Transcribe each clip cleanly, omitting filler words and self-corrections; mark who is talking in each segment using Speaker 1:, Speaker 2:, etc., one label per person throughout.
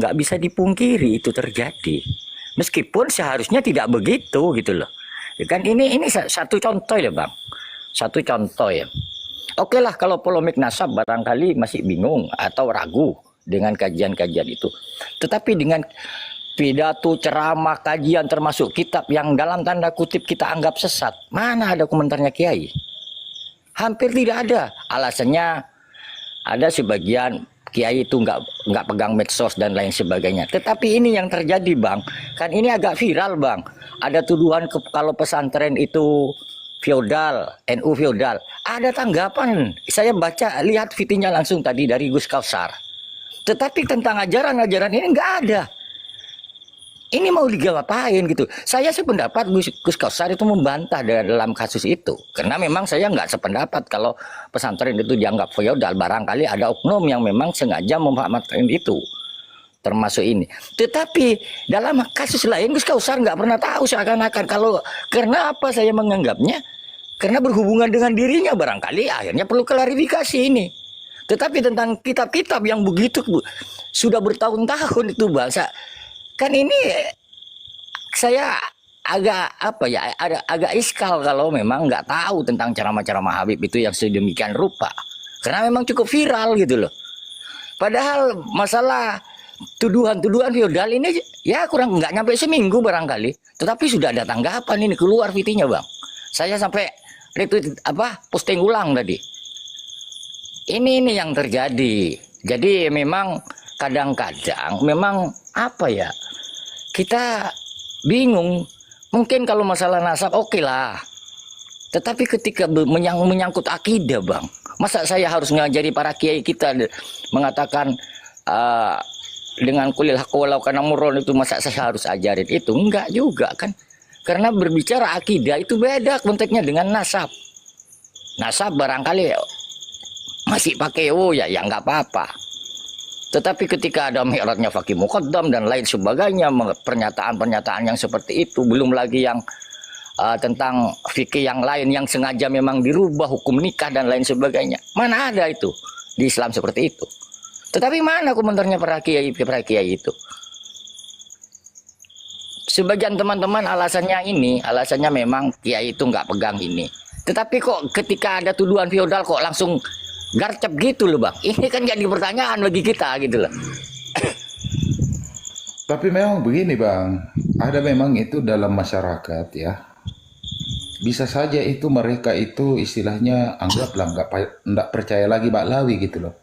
Speaker 1: nggak bisa dipungkiri itu terjadi. Meskipun seharusnya tidak begitu gitu loh. Ya kan ini satu contoh ya Bang. Satu contoh ya. Oke lah kalau polemik nasab barangkali masih bingung atau ragu dengan kajian-kajian itu. Tetapi dengan pidato, ceramah, kajian termasuk kitab yang dalam tanda kutip kita anggap sesat, mana ada komentarnya Kiai? Hampir tidak ada. Alasannya ada sebagian Kiai itu nggak pegang medsos dan lain sebagainya. Tetapi ini yang terjadi Bang, kan ini agak viral Bang. Ada tuduhan kalau pesantren itu feodal, NU feodal. Ada tanggapan. Saya lihat VT-nya langsung tadi dari Gus Kausar. Tetapi tentang ajaran-ajaran ini nggak ada. Ini mau digapain gitu. Saya sependapat Gus Kausar itu membantah dalam kasus itu. Karena memang saya nggak sependapat kalau pesantren itu dianggap feodal. Barangkali ada oknum yang memang sengaja memanfaatkan itu. Termasuk ini. Tetapi dalam kasus lain Gus Kausar nggak pernah tahu seakan-akan. Karena apa saya menganggapnya? Karena berhubungan dengan dirinya barangkali akhirnya perlu klarifikasi ini. Tetapi tentang kitab-kitab yang begitu sudah bertahun-tahun itu bahasa. Kan ini saya agak agak iskal kalau memang nggak tahu tentang ceramah-ceramah Habib itu yang sedemikian rupa, karena memang cukup viral gitu loh. Padahal masalah tuduhan-tuduhan feodal ini ya kurang nggak nyampe seminggu barangkali, tetapi sudah ada tanggapan ini keluar VT-nya Bang. Saya sampai retweet posting ulang tadi. Ini yang terjadi. Jadi memang kadang-kadang memang kita bingung. Mungkin kalau masalah nasab oke lah. Tetapi ketika menyangkut akidah Bang, masa saya harus ngajari para kiai kita mengatakan dengan kulil haq walau kana murron itu, masa saya harus ajarin itu? Enggak juga kan. Karena berbicara akidah itu beda konteksnya dengan nasab. Nasab barangkali masih pakai ya nggak apa-apa. Tetapi ketika ada mi'rajnya Faqih Muqaddam dan lain sebagainya, pernyataan-pernyataan yang seperti itu, belum lagi yang tentang fikih yang lain yang sengaja memang dirubah hukum nikah dan lain sebagainya. Mana ada itu di Islam seperti itu? Tetapi mana komentarnya para kiai itu? Sebagian teman-teman alasannya memang kiai itu nggak pegang ini. Tetapi kok ketika ada tuduhan feodal kok langsung garcep gitu loh Bang. Ini kan jadi pertanyaan bagi kita gitu loh.
Speaker 2: Tapi memang begini Bang, ada memang itu dalam masyarakat ya. Bisa saja itu mereka itu istilahnya anggaplah nggak percaya lagi Baklawi gitu loh.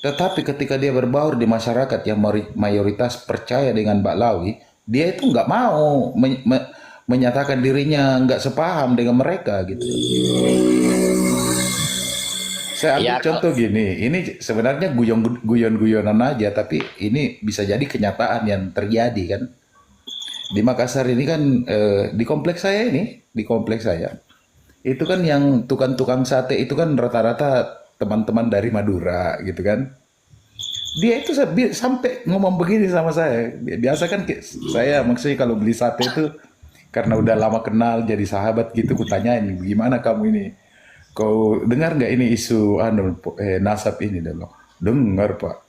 Speaker 2: Tetapi ketika dia berbaur di masyarakat yang mayoritas percaya dengan Baklawi, dia itu nggak mau menyatakan dirinya nggak sepaham dengan mereka gitu. Saya ambil contoh gini, ini sebenarnya guyon-guyonan aja, tapi ini bisa jadi kenyataan yang terjadi kan. Di Makassar ini kan, di kompleks saya, itu kan yang tukang-tukang sate itu kan rata-rata teman-teman dari Madura gitu kan. Dia itu sampai ngomong begini sama saya. Biasa kan saya maksudnya kalau beli sate itu, karena udah lama kenal jadi sahabat gitu, kutanyain gimana kamu ini. Kau dengar nggak ini isu nasab ini? Dia bilang, dengar Pak.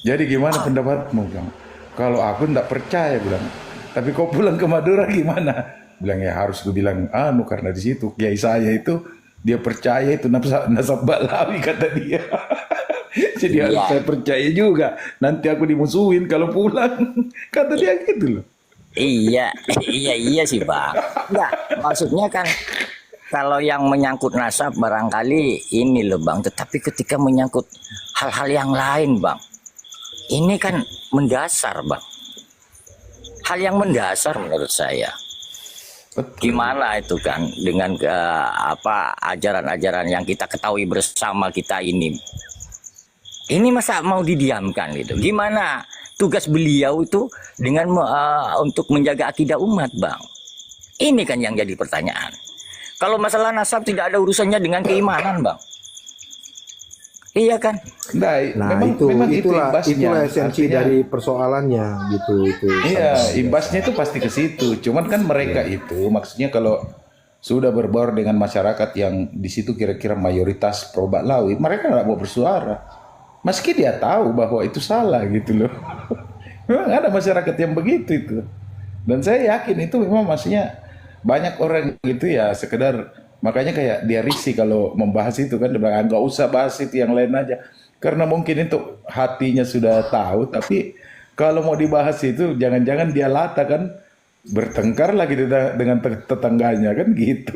Speaker 2: Jadi gimana pendapatmu? Bilang, kalau aku nggak percaya, bilang. Tapi kau pulang ke Madura gimana? Bilang ya harus gue bilang karena di situ kiai saya itu dia percaya itu nasab Baklawi kata dia. Jadi harus saya percaya juga. Nanti aku dimusuhin kalau pulang. Kata dia gitu loh.
Speaker 1: Iya sih Bang. Enggak, maksudnya kan kalau yang menyangkut nasab barangkali ini loh Bang, tetapi ketika menyangkut hal-hal yang lain Bang, ini kan mendasar Bang. Hal yang mendasar menurut saya. Gimana itu kan dengan ajaran-ajaran yang kita ketahui bersama kita ini. Ini masa mau didiamkan gitu. Gimana tugas beliau itu dengan untuk menjaga akidah umat Bang. Ini kan yang jadi pertanyaan. Kalau masalah nasab tidak ada urusannya dengan keimanan Bang. Iya kan?
Speaker 3: Nah, itulah esensi dari persoalannya gitu itu.
Speaker 2: Iya, imbasnya itu pasti ke situ. Cuman kan mereka itu maksudnya kalau sudah berbaur dengan masyarakat yang di situ kira-kira mayoritas pro Baklawi, mereka nggak mau bersuara. Meski dia tahu bahwa itu salah gitu loh. Memang ada masyarakat yang begitu itu. Dan saya yakin itu memang maksudnya banyak orang itu ya sekedar, makanya kayak dia risih kalau membahas itu kan, dia bilang, nggak usah bahas itu, yang lain aja. Karena mungkin itu hatinya sudah tahu, tapi kalau mau dibahas itu jangan-jangan dia lata kan, bertengkar lagi dengan tetangganya kan gitu.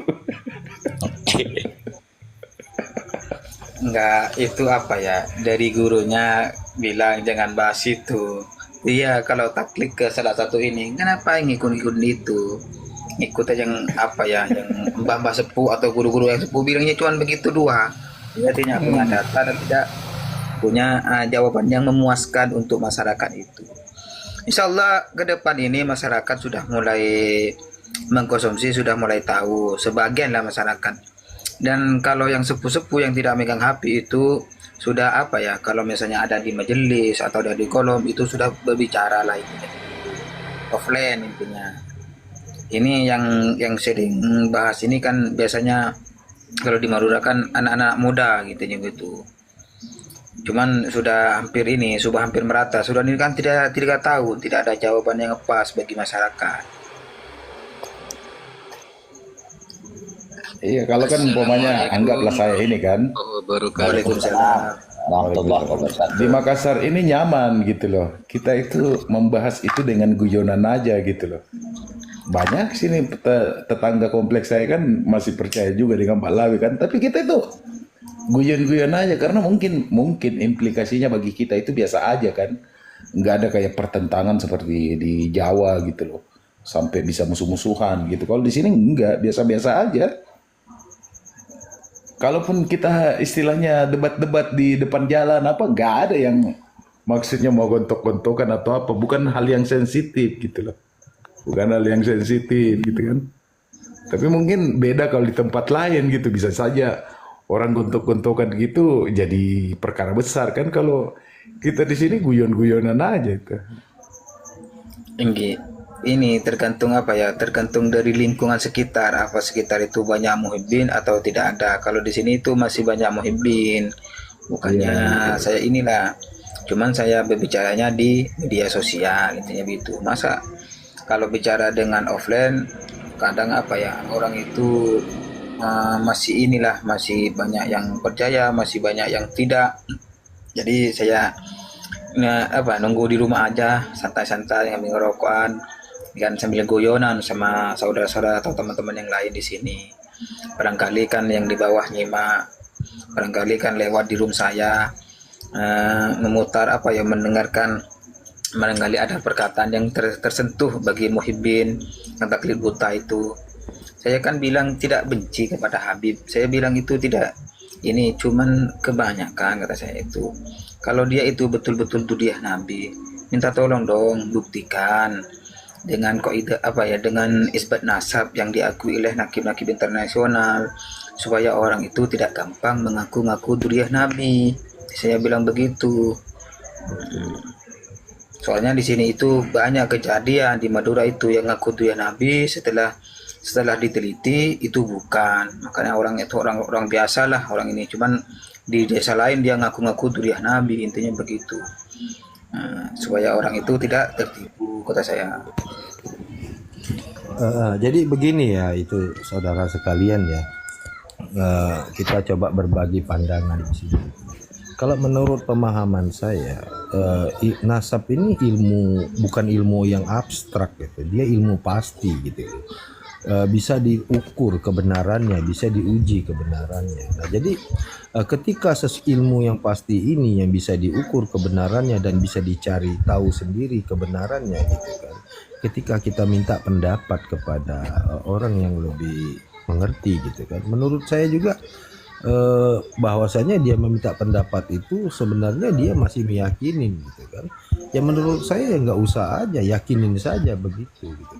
Speaker 4: Enggak, itu apa ya, dari gurunya bilang jangan bahas itu. Iya, kalau tak klik ke salah satu ini, kenapa ngikut-ngikut itu? Ikut aja yang apa ya, yang mbah-mbah sepuh atau guru-guru yang sepuh bilangnya cuma begitu dua. Dia tidak punya data dan tidak punya jawaban yang memuaskan untuk masyarakat itu. Insya Allah ke depan ini masyarakat sudah mulai mengkonsumsi, sudah mulai tahu sebagian lah masyarakat. Dan kalau yang sepuh-sepuh yang tidak megang HP itu sudah apa ya, kalau misalnya ada di majelis atau ada di kolom itu sudah berbicara lah ini. Offline intinya. Ini yang sering bahas ini kan biasanya kalau di Madura kan anak-anak muda gitu. Cuman sudah hampir merata. Sudah ini kan tidak tahu, tidak ada jawaban yang pas bagi masyarakat.
Speaker 2: Iya, kalau kan umpamanya anggaplah saya ini kan,
Speaker 4: Waalaikumsalam.
Speaker 1: Warahmatullahi wabarakatuh.
Speaker 2: di Makassar ini nyaman gitu loh. Kita itu membahas itu dengan guyonan aja gitu loh. Banyak sini tetangga kompleks saya kan masih percaya juga dengan Pak Lawi kan, tapi kita itu guyon-guyon aja karena mungkin implikasinya bagi kita itu biasa aja kan. Nggak ada kayak pertentangan seperti di Jawa gitu loh. Sampai bisa musuh-musuhan gitu. Kalau di sini enggak, biasa-biasa aja. Kalaupun kita istilahnya debat-debat di depan jalan apa, nggak ada yang maksudnya mau gontok-gontokan atau apa, bukan hal yang sensitif gitu loh, bukan hal yang sensitif gitu kan. Tapi mungkin beda kalau di tempat lain gitu, bisa saja orang gontok-gontokan gitu jadi perkara besar kan. Kalau kita di sini guyon-guyonan aja itu.
Speaker 4: Ini tergantung apa ya, tergantung dari lingkungan sekitar. Apa sekitar itu banyak muhibbin atau tidak ada. Kalau di sini itu masih banyak muhibbin. Bukannya saya inilah, cuman saya berbicaranya di media sosial intinya gitu. Masa kalau bicara dengan offline kadang apa ya, orang itu masih banyak yang percaya, masih banyak yang tidak. Jadi saya nunggu di rumah aja, santai-santai ngambil ngerokokan kan sambil guyonan sama saudara-saudara atau teman-teman yang lain di sini. Barangkali kan yang di bawah nyimak, barangkali kan lewat di room saya memutar mendengarkan, barangkali ada perkataan yang tersentuh bagi muhibbin yang taklid buta itu. Saya kan bilang tidak benci kepada Habib, saya bilang itu tidak, ini cuman kebanyakan kata saya itu. Kalau dia itu betul-betul dia Nabi, minta tolong dong buktikan dengan kaidah dengan isbat nasab yang diakui oleh nakib-nakib internasional, supaya orang itu tidak gampang mengaku-ngaku duriah Nabi. Saya bilang begitu. Soalnya di sini itu banyak kejadian di Madura itu yang ngaku duriah Nabi, setelah diteliti itu bukan. Makanya orang itu orang biasa lah orang ini, cuman di desa lain dia ngaku-ngaku duriah Nabi, intinya begitu. Supaya orang itu tidak tertipu kata saya.
Speaker 3: Jadi begini ya, itu saudara sekalian ya, kita coba berbagi pandangan di sini. Kalau menurut pemahaman saya, nasab ini bukan ilmu yang abstrak gitu, dia ilmu pasti gitu. Bisa diukur kebenarannya, bisa diuji kebenarannya. Nah, jadi ketika ilmu yang pasti ini yang bisa diukur kebenarannya dan bisa dicari tahu sendiri kebenarannya gitu kan. Ketika kita minta pendapat kepada orang yang lebih mengerti gitu kan, menurut saya juga bahwasanya dia meminta pendapat itu sebenarnya dia masih meyakinin gitu kan. Ya menurut saya nggak usah aja, yakinin saja begitu gitu.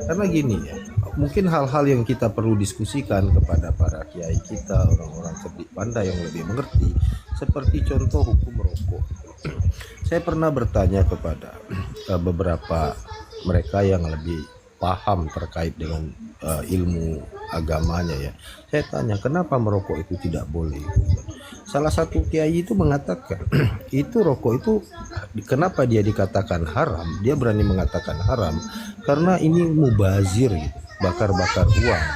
Speaker 3: Karena gini ya, mungkin hal-hal yang kita perlu diskusikan kepada para kiai kita, orang-orang cerdik pandai yang lebih mengerti, seperti contoh hukum rokok. Saya pernah bertanya kepada beberapa mereka yang lebih paham terkait dengan ilmu agamanya ya. Saya tanya, kenapa merokok itu tidak boleh? Salah satu kiai itu mengatakan itu rokok itu kenapa dia dikatakan haram? Dia berani mengatakan haram karena ini mubazir gitu, bakar-bakar uang.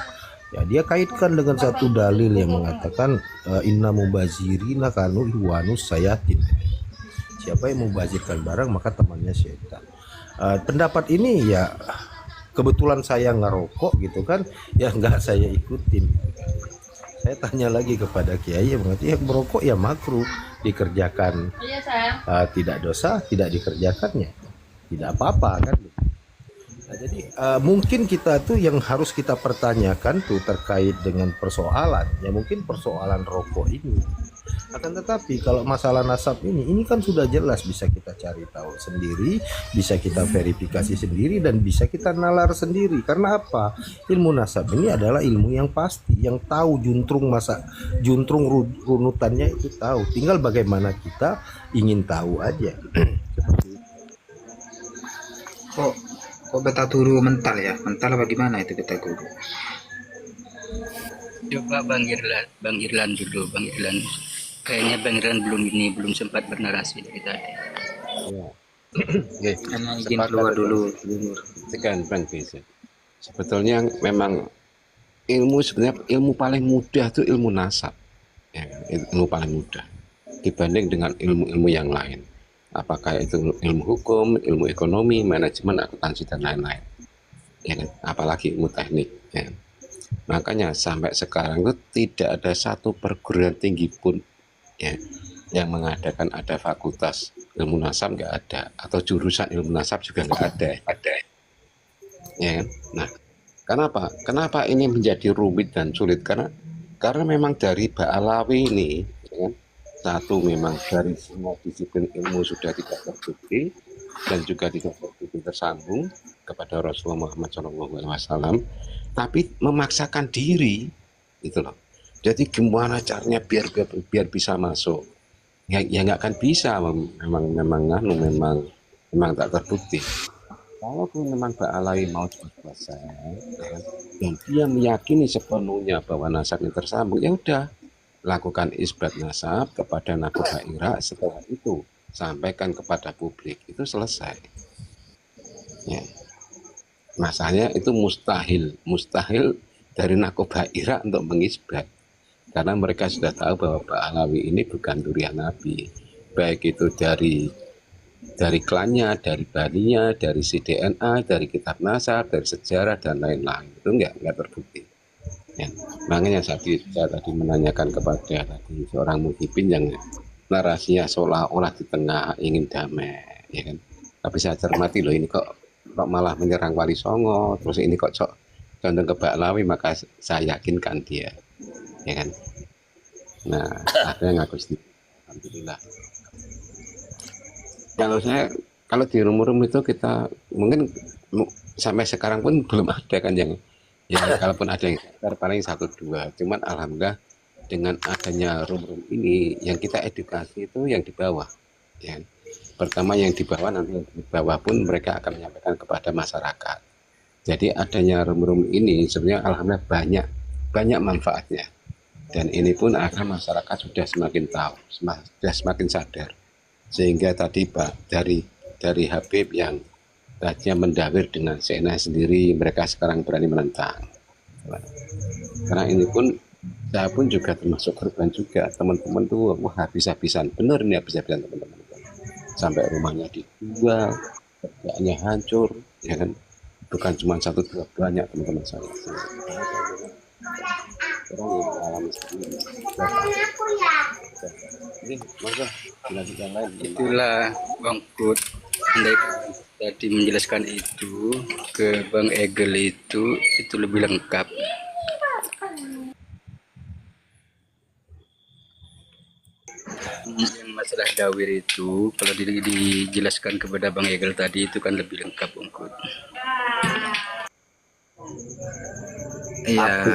Speaker 3: Ya, dia kaitkan dengan satu dalil yang mengatakan inna mubazirina kanu iwanus sayatin. Siapa yang mubazirkan barang maka temannya syaitan. Pendapat ini ya kebetulan saya ngerokok gitu kan, ya nggak saya ikutin. Saya tanya lagi kepada kiai yang mengatakan ya merokok ya makruh dikerjakan, tidak dosa, tidak dikerjakannya tidak apa-apa kan. Nah, jadi mungkin kita tuh yang harus kita pertanyakan tuh terkait dengan persoalan ya mungkin persoalan rokok ini. Akan tetapi kalau masalah nasab ini kan sudah jelas bisa kita cari tahu sendiri, bisa kita verifikasi sendiri dan bisa kita nalar sendiri. Karena apa? Ilmu nasab ini adalah ilmu yang pasti, yang tahu juntrung runutannya itu tahu. Tinggal bagaimana kita ingin tahu aja. Seperti itu.
Speaker 4: Kok beta turu mental ya? Mental apa gimana itu beta guru?
Speaker 5: Coba Bang Irlan dulu, Bang Irlan. Kayaknya Bang Irlan belum sempat bernarasi dari tadi.
Speaker 6: Ya. Oke,
Speaker 4: Karena izin keluar dulu.
Speaker 6: sekian Bang Vincent. Sebetulnya memang sebenarnya ilmu paling mudah itu ilmu nasab. Ya, ilmu paling mudah dibanding dengan ilmu-ilmu yang lain. Apakah itu ilmu hukum, ilmu ekonomi, manajemen, akuntansi dan lain-lain. Ya, apalagi ilmu teknik. Ya. Makanya sampai sekarang itu tidak ada satu perguruan tinggi pun ya, yang mengadakan ada fakultas ilmu nasab nggak ada, atau jurusan ilmu nasab juga nggak ada. Ya kan? Nah, kenapa ini menjadi rumit dan sulit? Karena memang dari Ba'alawi ini, ya kan? Satu, memang dari semua disiplin ilmu sudah tidak terbukti dan juga tidak terbukti tersambung kepada Rasulullah Muhammad SAW, tapi memaksakan diri, gitu loh. Jadi gimana caranya biar bisa masuk? Ya nggak akan bisa, memang tak terbukti. Kalau memang Ba'alawi mau cepat selesai, ya kan? Dan dia meyakini sepenuhnya bahwa nasabnya tersambung, ya udah lakukan isbat nasab kepada Nakobaira, setelah itu sampaikan kepada publik, itu selesai. Ya. Masalahnya itu mustahil dari Nakobaira untuk mengisbat, karena mereka sudah tahu bahwa Ba'alawi ini bukan durian Nabi, baik itu dari klannya, dari baninya, dari CDNA, dari kitab nasab, dari sejarah dan lain-lain, itu nggak terbukti. Ya, makanya saya tadi menanyakan kepada seorang muhibin yang narasinya seolah-olah di tengah ingin damai, ya kan? Tapi saya cermati loh, ini kok malah menyerang Wali Songo, terus ini kok condong ke Ba'alawi, maka saya yakinkan dia, ya kan? Nah, akhirnya ngaku sendiri. Alhamdulillah. Kalau di rum-rum itu kita mungkin sampai sekarang pun belum ada kan yang kalaupun ada yang paling 1-2, cuman alhamdulillah dengan adanya rum-rum ini yang kita edukasi itu yang di bawah, ya. Pertama yang di bawah, nanti yang di bawah pun mereka akan menyampaikan kepada masyarakat. Jadi adanya rum-rum ini sebenarnya alhamdulillah banyak manfaatnya, dan ini pun akhirnya masyarakat sudah semakin tahu, sudah semakin sadar, sehingga tadi Pak dari Habib yang tadinya mendawir dengan Sena sendiri, mereka sekarang berani menentang. Karena ini pun saya pun juga termasuk korban juga, teman-teman tuh wah habis-habisan, bener nih habis-habisan teman-teman, sampai rumahnya dijual, kerjaannya hancur, ya kan? Bukan cuma 1-2, banyak teman-teman saya. Ini masa dilanjutkan lain.
Speaker 5: Itulah Bang Kut, andai tadi menjelaskan itu ke Bang Egel itu lebih lengkap. Yang masalah dawir itu kalau dijelaskan kepada Bang Egel tadi itu kan lebih lengkap, Bang Kut. Iya.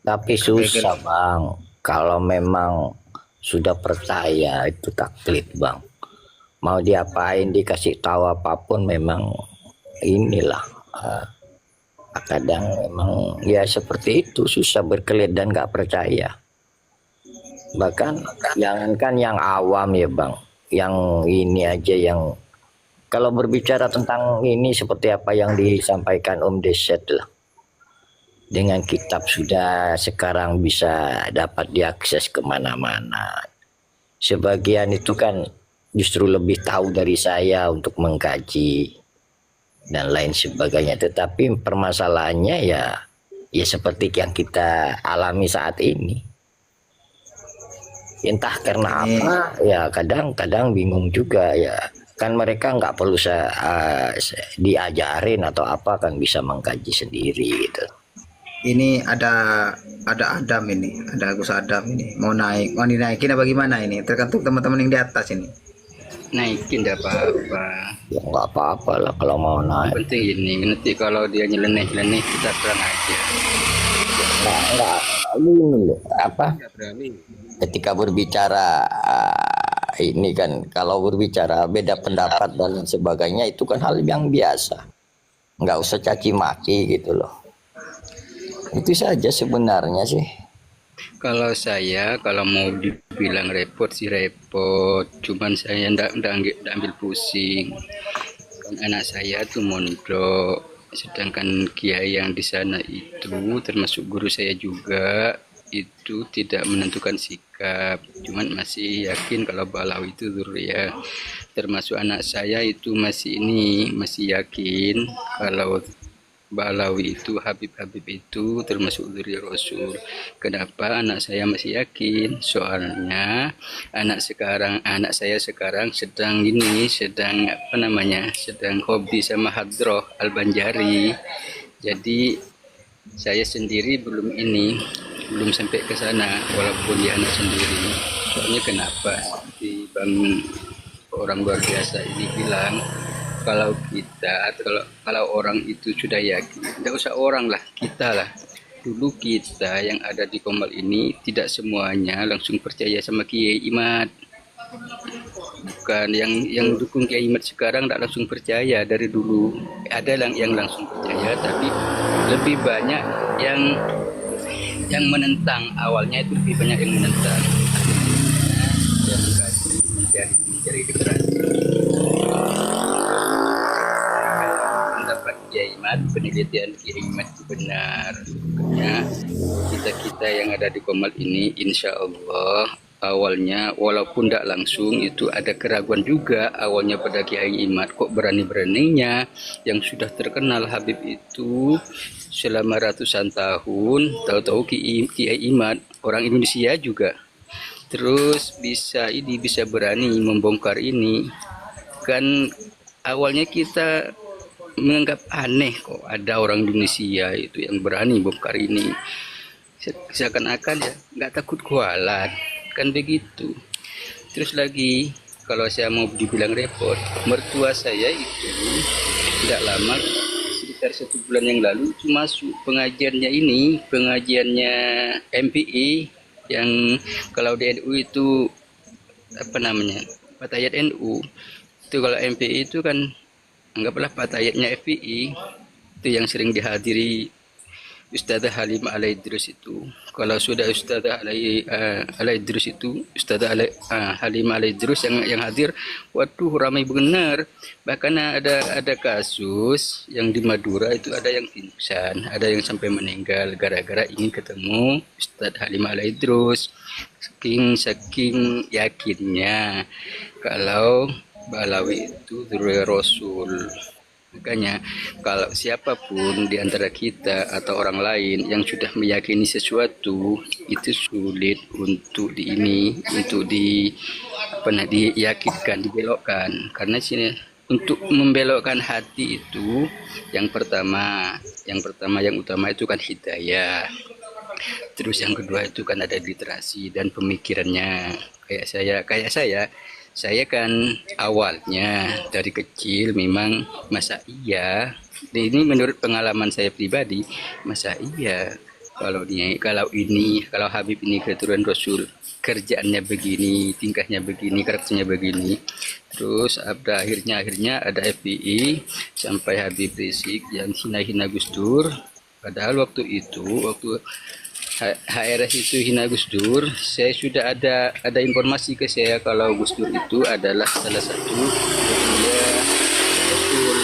Speaker 1: Tapi susah Bang, kalau memang sudah percaya itu taklid Bang. Mau diapain, dikasih tahu apapun memang inilah kadang memang ya seperti itu, susah berkelit dan nggak percaya. Bahkan jangankan yang awam ya Bang, yang ini aja yang kalau berbicara tentang ini seperti apa yang disampaikan Om Deset lah. Dengan kitab sudah sekarang bisa dapat diakses kemana-mana. Sebagian itu kan justru lebih tahu dari saya untuk mengkaji dan lain sebagainya. Tetapi permasalahannya ya seperti yang kita alami saat ini. Entah karena apa, ya kadang-kadang bingung juga ya. Kan mereka nggak perlu diajarin atau apa, kan bisa mengkaji sendiri gitu.
Speaker 4: Ini ada Adam ini, ada Gus Adam ini mau naik, mau dinaikin apa gimana ini? Tergantung teman-teman yang di atas ini.
Speaker 5: Naikin tidak apa-apa.
Speaker 1: Ya nggak apa-apa lah kalau mau naik.
Speaker 5: Penting ini nanti kalau dia nyeleneh kita perang aja.
Speaker 1: Nggak gini loh, apa?
Speaker 6: Nggak berani.
Speaker 1: Ketika berbicara ini kan, kalau berbicara beda pendapat dan lain sebagainya itu kan hal yang biasa. Nggak usah caci maki gitu loh. Itu saja sebenarnya sih.
Speaker 5: Kalau saya kalau mau dibilang repot sih repot, cuman saya ndak ambil pusing. Kan anak saya tuh mondok, sedangkan kiai yang di sana itu termasuk guru saya juga itu tidak menentukan sikap, cuman masih yakin kalau Balawi itu dzurriyyah. Termasuk anak saya itu masih yakin kalau Balawi itu Habib itu termasuk dzurriyyah Rasul. Kenapa anak saya masih yakin? Soalnya anak saya sekarang sedang sedang hobi sama Hadroh Al-Banjari. Jadi saya sendiri belum sampai ke sana walaupun dia anak sendiri. Soalnya kenapa? Di Bang orang luar biasa ini bilang kalau kita atau kalau orang itu sudah yakin, tidak usah orang lah, kita lah. Dulu kita yang ada di Komal ini tidak semuanya langsung percaya sama Kiai Imad. Bukan yang dukung Kiai Imad sekarang tidak langsung percaya dari dulu. Ada yang langsung percaya, tapi lebih banyak yang menentang. Awalnya itu lebih banyak yang menentang. Yang mencari generasi. Pendapat Kiai Imad, penelitian Kiai Imad itu benar. Makanya kita yang ada di Komal ini, insya Allah awalnya walaupun tidak langsung itu ada keraguan juga awalnya pada Kiai Imad. Kok berani-beraninya yang sudah terkenal Habib itu selama ratusan tahun, tahu-tahu Kiai Imad orang Indonesia juga, terus bisa berani membongkar ini. Kan awalnya kita menganggap aneh kok ada orang Indonesia itu yang berani bongkar ini, seakan-akan ya nggak takut kualat kan begitu. Terus lagi kalau saya mau dibilang repot, mertua saya itu tidak lama, sekitar 1 bulan yang lalu itu masuk pengajiannya MPI yang kalau di NU itu apa namanya, Fatayat NU itu. Kalau MPI itu kan anggaplah Fatayatnya FPI itu yang sering dihadiri Ustadzah Halim Alaidrus itu. Kalau sudah Ustadzah Alaidrus itu, Ustadzah Halim Alaidrus yang hadir, waduh ramai benar. Bahkan ada kasus yang di Madura itu ada yang pingsan, ada yang sampai meninggal gara-gara ingin ketemu Ustadz Halim Alaidrus. Saking yakinnya kalau Balawi itu dzurriyyah Rasul. Makanya kalau siapapun di antara kita atau orang lain yang sudah meyakini sesuatu itu sulit untuk diyakinkan, dibelokkan. Karena sini untuk membelokkan hati itu yang utama itu kan hidayah. Terus yang kedua itu kan ada literasi dan pemikirannya. Kayak saya kan awalnya dari kecil memang masa iya, ini menurut pengalaman saya pribadi, masa iya kalau Habib ini keturunan Rasul, kerjaannya begini, tingkahnya begini, karakternya begini. Terus akhirnya ada FPI sampai Habib Rizik yang hina-hina Gus Dur. Padahal waktu HRS itu hina Gus Dur. Saya sudah ada informasi ke saya kalau Gus Dur itu adalah salah satu dia Rasul.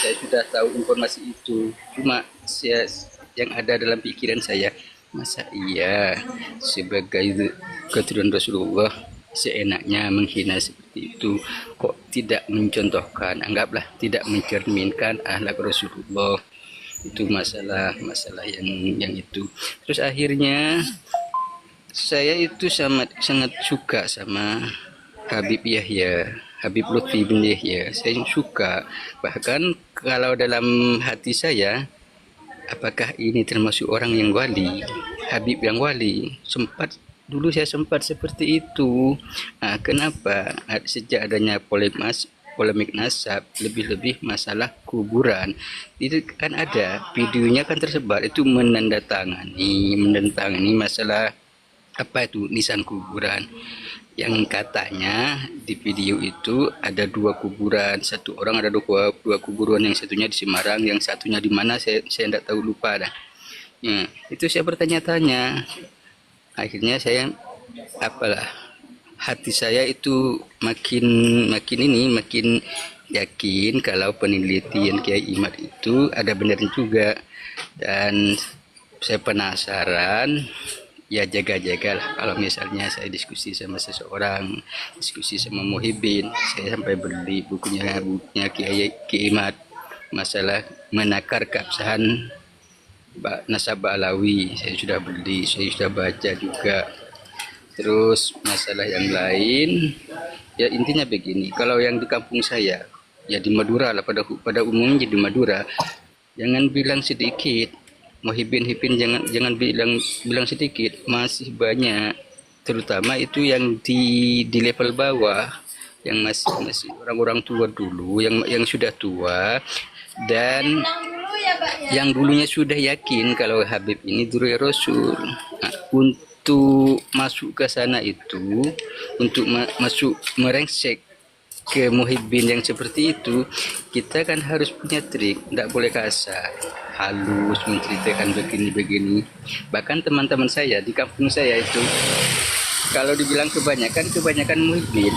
Speaker 5: Saya sudah tahu informasi itu. Cuma saya, yang ada dalam pikiran saya, masa iya sebagai keturunan Rasulullah seenaknya menghina seperti itu, kok tidak mencontohkan, anggaplah tidak mencerminkan akhlak Rasulullah. Itu masalah yang itu. Terus akhirnya saya itu sangat suka sama Habib Yahya, Habib Lutfi bin Yahya. Saya suka, bahkan kalau dalam hati saya, apakah ini termasuk orang yang wali, Habib yang wali? Dulu saya sempat seperti itu. Nah, kenapa? Sejak adanya polemik nasab, lebih-lebih masalah kuburan, itu kan ada videonya kan tersebar, itu menandatangani masalah apa itu nisan kuburan, yang katanya di video itu ada 2 kuburan, satu orang ada dua kuburan, yang satunya di Semarang, yang satunya di mana saya tidak tahu, lupa dah. Ya, itu saya bertanya-tanya. Akhirnya saya hati saya itu makin yakin kalau penelitian Kiai Imad itu ada benar juga, dan saya penasaran. Ya jaga-jagalah kalau misalnya saya diskusi sama seseorang, diskusi sama Muhyiddin, saya sampai beli bukunya Kiai Imad, masalah menakar keabsahan nasab Alawi, saya sudah beli, saya sudah baca juga. Terus masalah yang lain, ya intinya begini, kalau yang di kampung saya, ya di Madura lah, pada umumnya di Madura, jangan bilang sedikit, Muhyiddin jangan bilang sedikit, masih banyak, terutama itu yang di level bawah, yang masih orang-orang tua dulu, yang sudah tua, dan yang dulunya sudah yakin kalau Habib ini Durul Rasul. Nah, untuk masuk ke sana itu, untuk masuk merengsek ke Muhyiddin yang seperti itu, kita kan harus punya trik, tidak boleh kasar, halus menceritakan begini-begini. Bahkan teman-teman saya di kampung saya itu, kalau dibilang kebanyakan Muhyiddin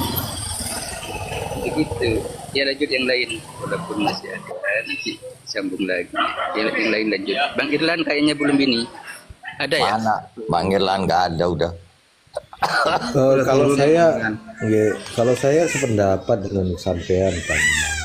Speaker 5: begitu. Ya lanjut yang lain, walaupun masih ada, nanti sambung lagi. Yang lain lanjut. Bang Irlan kayaknya belum ini. Ada ya?
Speaker 1: Mana? Bang Irlan nggak ada udah.
Speaker 3: Kalau saya sependapat dengan sampean Pak Imam.